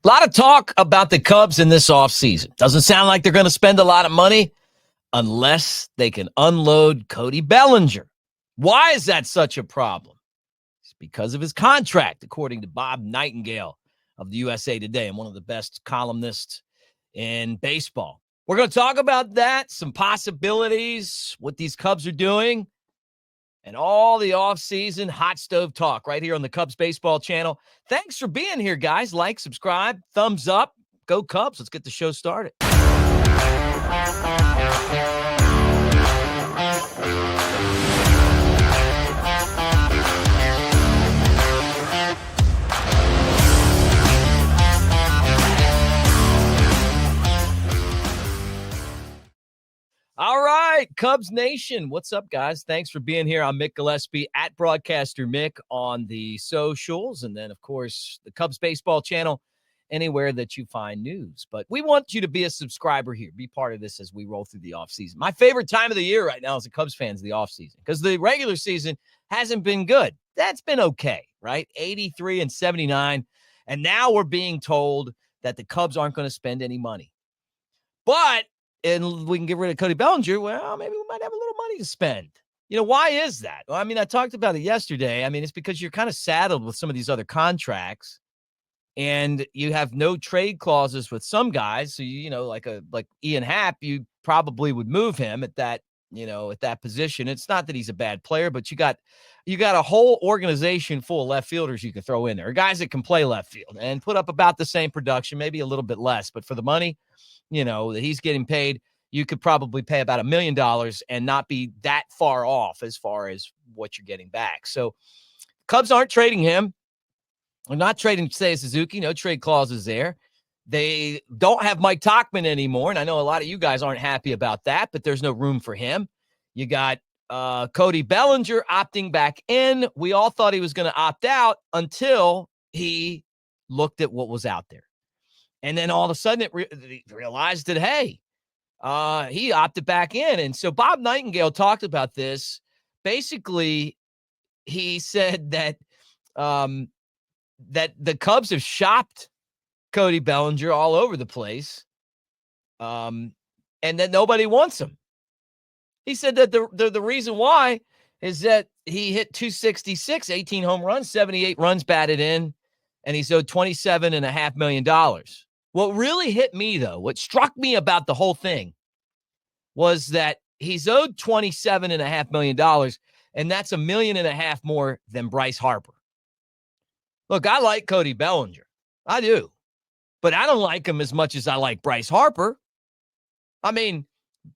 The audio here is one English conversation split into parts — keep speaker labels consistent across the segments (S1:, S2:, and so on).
S1: A lot of talk about the Cubs in this offseason. Doesn't sound like they're going to spend a lot of money unless they can unload Cody Bellinger. Why is that such a problem? It's because of his contract, according to Bob Nightingale of the USA Today and one of the best columnists in baseball. We're going to talk about that, some possibilities, what these Cubs are doing, and all the offseason hot stove talk right here on the Cubs Baseball channel. Thanks for being here, guys. Like, subscribe, thumbs up. Go Cubs. Let's get the show started. All right, Cubs Nation. What's up, guys? Thanks for being here. I'm Mick Gillespie at Broadcaster Mick on the socials. And then, of course, the Cubs Baseball channel, anywhere that you find news. But we want you to be a subscriber here. Be part of this as we roll through the offseason. My favorite time of the year right now as a Cubs fan is the offseason because the regular season hasn't been good. That's been okay, right? 83 and 79. And now we're being told that the Cubs aren't going to spend any money. But and we can get rid of Cody Bellinger, well, maybe we might have a little money to spend. You know, why is that? Well, I mean, I talked about it yesterday. I mean, it's because you're kind of saddled with some of these other contracts and you have no trade clauses with some guys. So, like Ian Happ, you probably would move him at that, at that position. It's not that he's a bad player, but you got a whole organization full of left fielders you can throw in there, guys that can play left field and put up about the same production, maybe a little bit less, but for the money, that he's getting paid, you could probably pay about $1 million and not be that far off as far as what you're getting back. So Cubs aren't trading him. They're not trading Seiya Suzuki. No trade clauses there. They don't have Mike Tauchman anymore. And I know a lot of you guys aren't happy about that, but there's no room for him. You got Cody Bellinger opting back in. We all thought he was going to opt out until he looked at what was out there. And then all of a sudden it realized that, hey, he opted back in. And so Bob Nightingale talked about this. Basically, he said that that the Cubs have shopped Cody Bellinger all over the place and that nobody wants him. He said that the reason why is that he hit 266, 18 home runs, 78 runs batted in, and he's owed $27.5 million. What really hit me, though, what struck me about the whole thing was that he's owed $27.5 million, and that's $1.5 million more than Bryce Harper. Look, I like Cody Bellinger. I do. But I don't like him as much as I like Bryce Harper. I mean,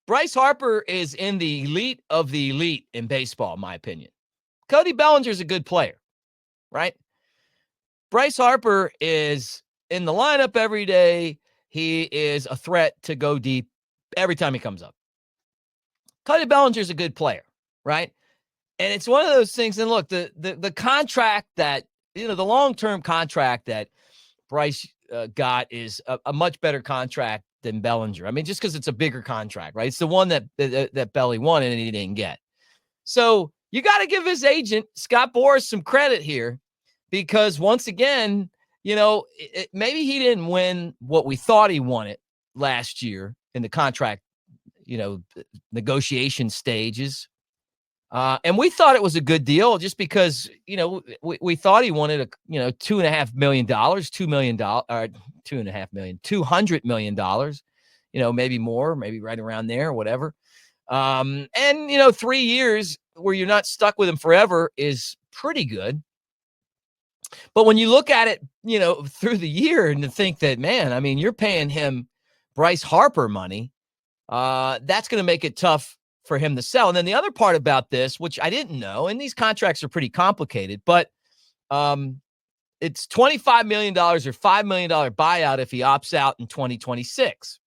S1: Bryce Harper is in the elite of the elite in baseball, in my opinion. Cody Bellinger is a good player, right? Bryce Harper is in the lineup every day. He is a threat to go deep every time he comes up. Cody Bellinger is a good player, right? And it's one of those things. And look, the contract that, the long-term contract that Bryce got is a much better contract than Bellinger. I mean, just because it's a bigger contract, right? It's the one that Belly wanted and he didn't get. So you got to give his agent, Scott Boras, some credit here because once again, maybe he didn't win what we thought he wanted last year in the contract, negotiation stages. And we thought it was a good deal just because, we thought he wanted $2.5 million, $2 million, or $2.5 million, $200 million, maybe more, maybe right around there, whatever. And 3 years where you're not stuck with him forever is pretty good. But when you look at it, through the year and to think that, man, I mean, you're paying him Bryce Harper money, that's going to make it tough for him to sell. And then the other part about this, which I didn't know, and these contracts are pretty complicated, but it's $25 million or $5 million buyout if he opts out in 2026.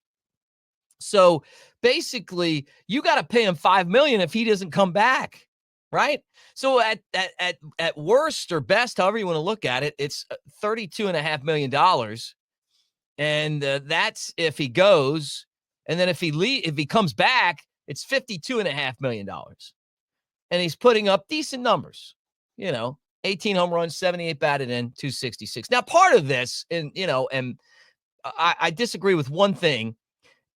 S1: So basically, you got to pay him $5 million if he doesn't come back, right? So at worst or best, however you want to look at it, it's $32.5 million, and that's if he goes. And then if he comes back, it's $52.5 million, and he's putting up decent numbers. 18 home runs, 78 batted in, 266. Now, part of this, and I disagree with one thing,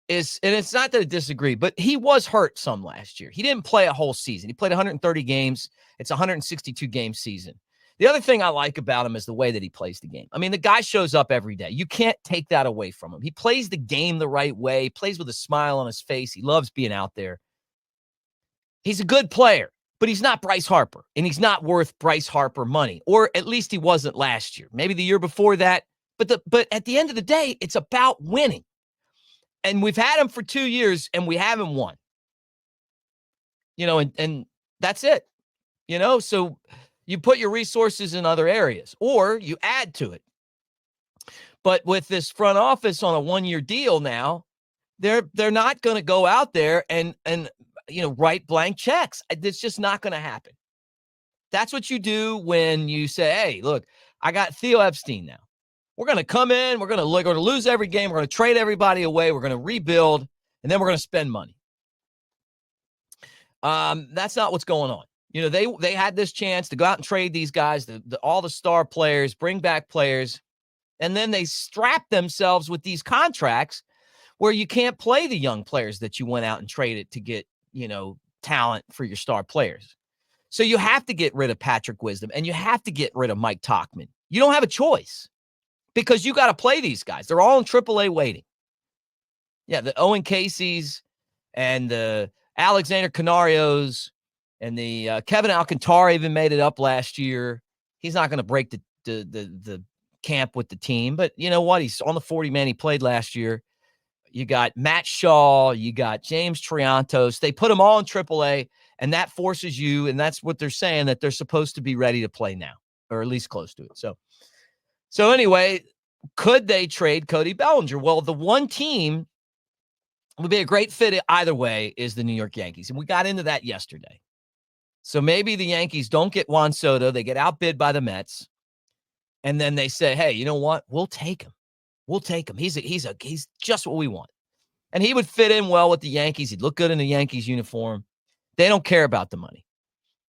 S1: and it's not that I disagree, but he was hurt some last year. He didn't play a whole season. He played 130 games. It's a 162 game season. The other thing I like about him is the way that he plays the game. I mean, the guy shows up every day. You can't take that away from him. He plays the game the right way, plays with a smile on his face. He loves being out there. He's a good player, but he's not Bryce Harper, and he's not worth Bryce Harper money, or at least he wasn't last year, maybe the year before that. But at the end of the day, it's about winning. And we've had him for 2 years, and we haven't won. And that's it. So you put your resources in other areas, or you add to it. But with this front office on a 1-year deal now, they're not going to go out there and write blank checks. It's just not going to happen. That's what you do when you say, hey, look, I got Theo Epstein now. We're going to come in. We're going to lose every game. We're going to trade everybody away. We're going to rebuild, and then we're going to spend money. That's not what's going on. They had this chance to go out and trade these guys, all the star players, bring back players, and then they strap themselves with these contracts where you can't play the young players that you went out and traded to get, talent for your star players. So you have to get rid of Patrick Wisdom, and you have to get rid of Mike Tauchman. You don't have a choice, because you got to play these guys. They're all in AAA waiting. Yeah, the Owen Casey's and the Alexander Canarios and the Kevin Alcantara even made it up last year. He's not going to break the camp with the team, but you know what? He's on the 40-man he played last year. You got Matt Shaw. You got James Triantos. They put them all in AAA, and that forces you, and that's what they're saying, that they're supposed to be ready to play now, or at least close to it. So anyway, could they trade Cody Bellinger? Well, the one team would be a great fit either way is the New York Yankees. And we got into that yesterday. So maybe the Yankees don't get Juan Soto. They get outbid by the Mets. And then they say, hey, you know what? We'll take him. We'll take him. He's just what we want. And he would fit in well with the Yankees. He'd look good in the Yankees uniform. They don't care about the money,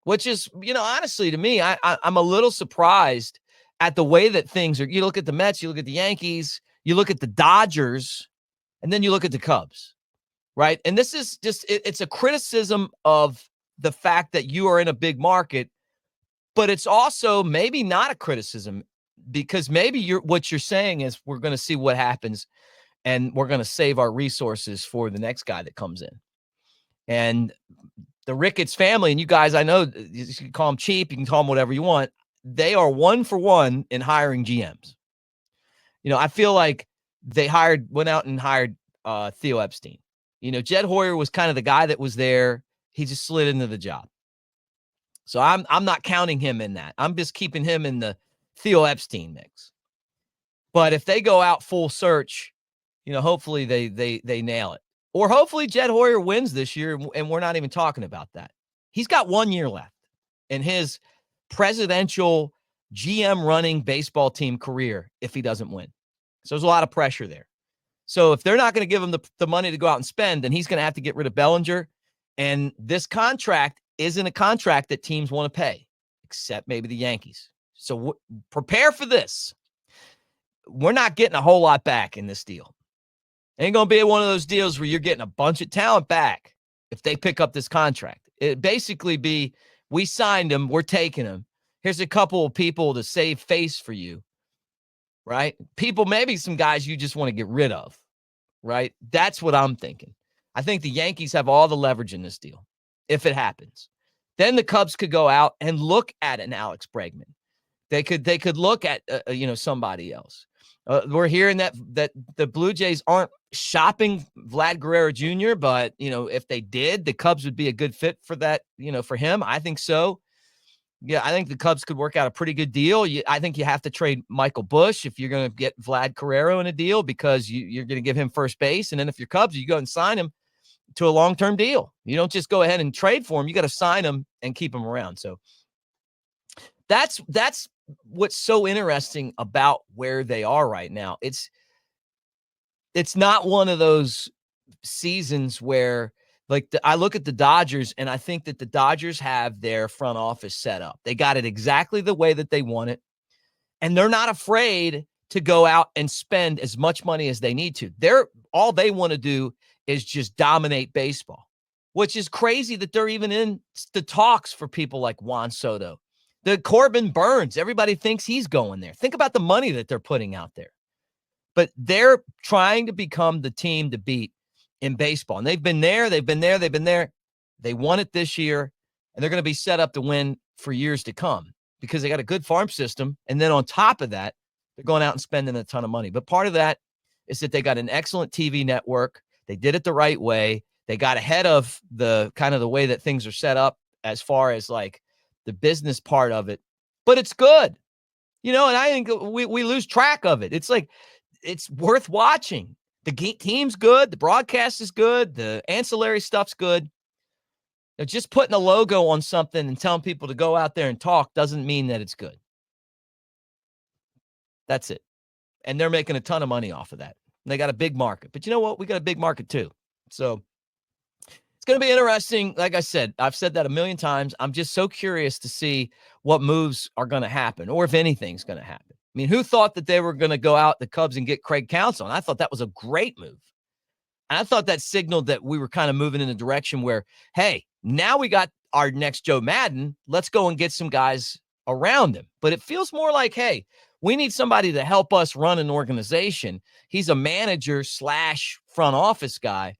S1: which is, honestly, to me, I'm a little surprised at the way that things are. You look at the Mets, you look at the Yankees, you look at the Dodgers, and then you look at the Cubs, right? And this is just, it's a criticism of the fact that you are in a big market, but it's also maybe not a criticism, because maybe what you're saying is we're going to see what happens, and we're going to save our resources for the next guy that comes in. And the Ricketts family, and you guys, I know you can call them cheap, you can call them whatever you want. They are 1 for 1 in hiring GMs. I feel like they went out and hired Theo Epstein. Jed Hoyer was kind of the guy that was there. He just slid into the job. So I'm not counting him in that. I'm just keeping him in the Theo Epstein mix. But if they go out full search, hopefully they nail it. Or hopefully Jed Hoyer wins this year, and we're not even talking about that. He's got 1 year left in his presidential GM running baseball team career if he doesn't win. So there's a lot of pressure there. So if they're not going to give him the money to go out and spend, then he's going to have to get rid of Bellinger. And this contract isn't a contract that teams want to pay, except maybe the Yankees. So prepare for this. We're not getting a whole lot back in this deal. Ain't going to be one of those deals where you're getting a bunch of talent back if they pick up this contract. It'd basically be, we signed him, we're taking him. Here's a couple of people to save face for you, right? People, maybe some guys you just want to get rid of, right? That's what I'm thinking. I think the Yankees have all the leverage in this deal if it happens. Then the Cubs could go out and look at an Alex Bregman. They could look at somebody else. We're hearing that the Blue Jays aren't shopping Vlad Guerrero Jr., but if they did, the Cubs would be a good fit for that. For him, I think so. Yeah, I think the Cubs could work out a pretty good deal. I think you have to trade Michael Busch if you're going to get Vlad Guerrero in a deal, because you're going to give him first base, and then if you're Cubs, you go and sign him to a long-term deal. You don't just go ahead and trade for him. You got to sign him and keep him around. So that's what's so interesting about where they are right now. It's not one of those seasons where Like I look at the Dodgers, and I think that the Dodgers have their front office set up. They got it exactly the way that they want it, and they're not afraid to go out and spend as much money as they need to. All they want to do is just dominate baseball, which is crazy that they're even in the talks for people like Juan Soto. The Corbin Burns, everybody thinks he's going there. Think about the money that they're putting out there. But they're trying to become the team to beat in baseball. And they've been there. They won it this year, and they're going to be set up to win for years to come because they got a good farm system. And then on top of that, they're going out and spending a ton of money. But part of that is that they got an excellent TV network. They did it the right way. They got ahead of the kind of the way that things are set up as far as like the business part of it. But it's good. And I think we lose track of it. It's like, it's worth watching. The team's good. The broadcast is good. The ancillary stuff's good. Just putting a logo on something and telling people to go out there and talk doesn't mean that it's good. That's it. And they're making a ton of money off of that. And they got a big market. But you know what? We got a big market too. So it's going to be interesting. Like I said, I've said that a million times. I'm just so curious to see what moves are going to happen or if anything's going to happen. I mean, who thought that they were going to go out the Cubs and get Craig Counsell? And I thought that was a great move. And I thought that signaled that we were kind of moving in a direction where, hey, now we got our next Joe Madden. Let's go and get some guys around him. But it feels more like, hey, we need somebody to help us run an organization. He's a manager / front office guy.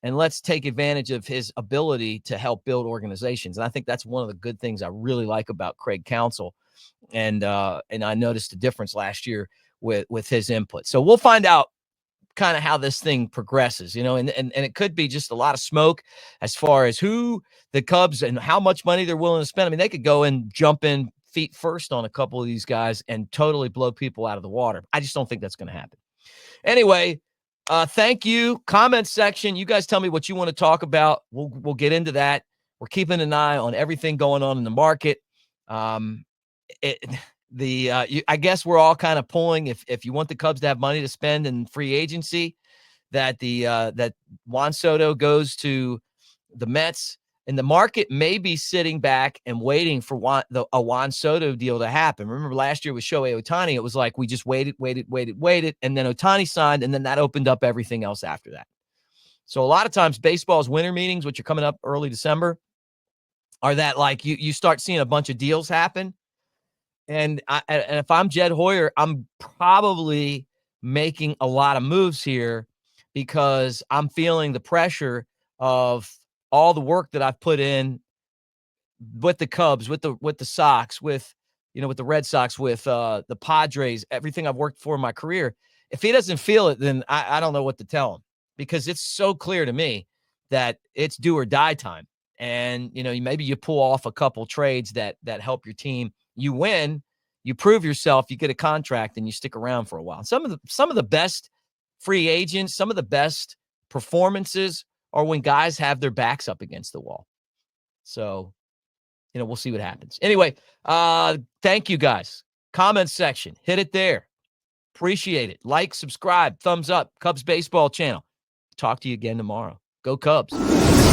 S1: And let's take advantage of his ability to help build organizations. And I think that's one of the good things I really like about Craig Counsell. And I noticed a difference last year with his input. So we'll find out kind of how this thing progresses, and it could be just a lot of smoke as far as who the Cubs and how much money they're willing to spend. I mean, they could go and jump in feet first on a couple of these guys and totally blow people out of the water. I just don't think that's going to happen. Anyway, thank you. Comment section. You guys tell me what you want to talk about. We'll get into that. We're keeping an eye on everything going on in the market. I guess we're all kind of pulling if you want the Cubs to have money to spend in free agency, that Juan Soto goes to the Mets, and the market may be sitting back and waiting for a Juan Soto deal to happen. Remember last year with Shohei Ohtani, it was like we just waited, and then Ohtani signed, and then that opened up everything else after that. So a lot of times baseball's winter meetings, which are coming up early December, are that like you start seeing a bunch of deals happen. And if I'm Jed Hoyer, I'm probably making a lot of moves here because I'm feeling the pressure of all the work that I've put in with the Cubs, with the Sox, with the Red Sox, with the Padres, everything I've worked for in my career. If he doesn't feel it, then I don't know what to tell him, because it's so clear to me that it's do or die time. And, maybe you pull off a couple trades that help your team. You win, you prove yourself, you get a contract, and you stick around for a while. Some of the best free agents, some of the best performances are when guys have their backs up against the wall. So, we'll see what happens. Anyway, thank you guys. Comment section, hit it there. Appreciate it. Like, subscribe, thumbs up, Cubs baseball channel. Talk to you again tomorrow. Go Cubs.